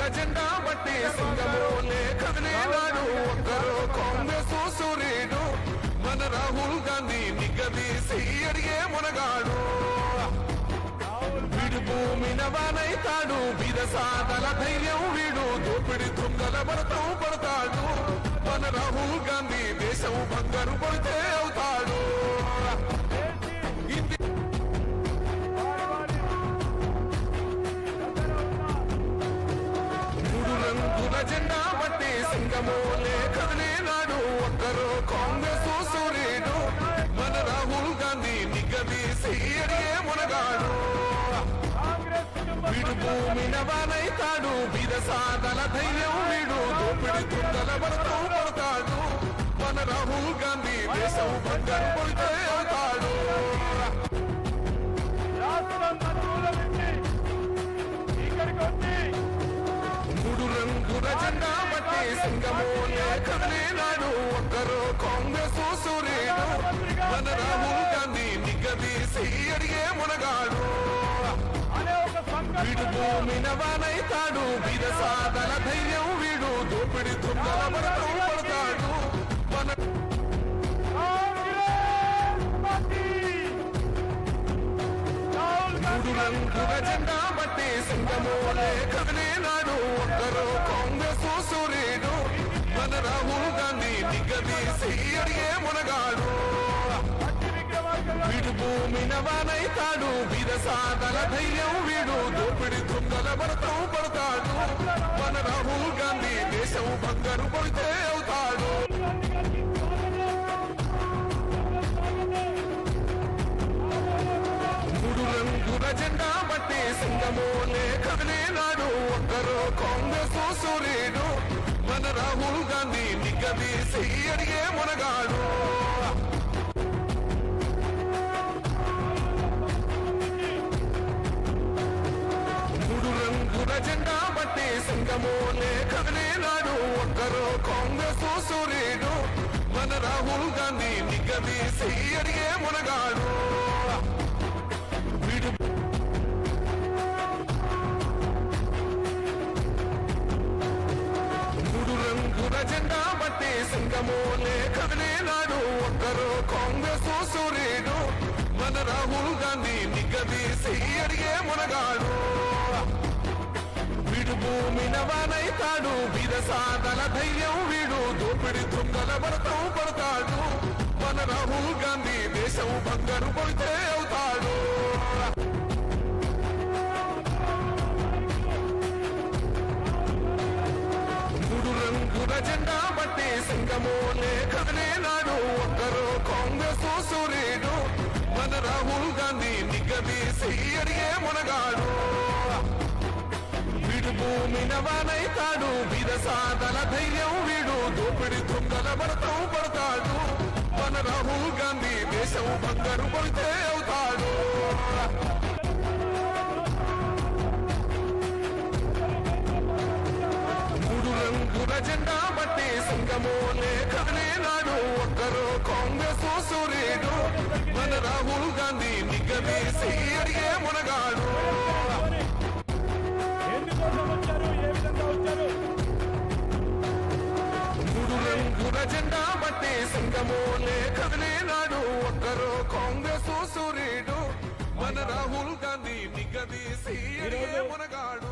జెండా బట్టి సింగమోలే కదిలేనాడు ఒక్కరో కాంగ్రెస్ సూర్యుడు మన రాహుల్ గాంధీ నిగ్గదీసి అడిగే మునగాడు వీడు భూమిన వానైతాడు విరసాదల ధైర్యం వీడు దోపిడి దొంగల భరతం పడతాడు మన రాహుల్ గాంధీ దేశం బంగారు పడితే అవుతాడు మూడు రంగుల జెండా బట్టి సింగమోలే కదిలేనాడు ఒక్కరో కాంగ్రెస్ సూర్యుడు మన రాహుల్ గాంధీ నిగ్గదీసి అడిగే మునగాడు వీడు భూమిన వానైతాడు విరసాదల ధైర్యం వీడు దోపిడి దొంగల భరతం పడతాడు మన రాహుల్ గాంధీ దేశం బంగారు పడితే అవుతాడు మూడు రంగుల జెండా బట్టి సింగమోలే కదిలేనాడు ఒక్కరో కాంగ్రెస్ సూర్యుడు మన రాహుల్ గాంధీ నిగ్గదీసి అడిగే మునగాడు వీడు భూమిన వానైతాడు విరసాదల ధైర్యం వీడు దోపిడి దొంగల భరతం పడతాడు మన మూడు రంగుల జెండా బట్టి సింగమోలే కదిలేనాడు ఒక్కరో కాంగ్రెస్ సూర్యుడు మన రాహుల్ గాంధీ నిగ్గదీసి అడిగే మునగాడు వీడు భూమిన వానైతాడు విరసాదల ధైర్యం వీడు దోపిడి దొంగల భరతం పడతాడు మన రాహుల్ గాంధీ దేశం బంగారు పడితే అవుతాడు మూడు రంగుల జెండా బట్టి సింగమోలే కదిలేనాడు ఒక్కరో కాంగ్రెస్ సూర్యుడు మన రాహుల్ గాంధీ నిగ్గదీసి అడిగే మునగాడు మూడు రంగుల జెండా బట్టి సింగమోలే కదిలేనాడు ఒక్కరో కాంగ్రెస్ సూర్యుడు మన రాహుల్ గాంధీ నిగ్గదీసి అడిగే మునగాడు వీడు మూడు రంగుల జెండా బట్టి సింగమోలే కదిలేనాడు ఒక్కరో కాంగ్రెస్ సూర్యుడు మన రాహుల్ గాంధీ నిగ్గదీసి అడిగే మునగాడు వీడు భూమిన వానైతాడు విరసాదల ధైర్యం వీడు దోపిడి దొంగల భరతం పడతాడు మన రాహుల్ గాంధీ దేశం బంగారు పడితే అవుతాడు మూడు రంగుల జెండా బట్టి సింగమోలే కదిలేనాడు ఒక్కరో కాంగ్రెస్ సూర్యుడు మన రాహుల్ గాంధీ నిగ్గదీసి అడిగే మునగాడు వీడు భూమిన వానైతాడు విరసాదల ధైర్యం వీడు దోపిడి దొంగల భరతం పడతాడు మన రాహుల్ గాంధీ దేశం బంగారు పడితే అవుతాడు మూడు రంగుల జెండా బట్టి సింగమోలే కదిలేనాడు ఒక్కరో కాంగ్రెస్ సూర్యుడు మన రాహుల్ గాంధీ నిగ్గదీసి అడిగే మునగాడు మూడు రంగుల జెండా బట్టి సింగమోలే కదిలేనాడు ఒక్కరో కాంగ్రెస్ సూర్యుడు మన రాహుల్ గాంధీ నిగ్గదీసి అడిగే మునగాడు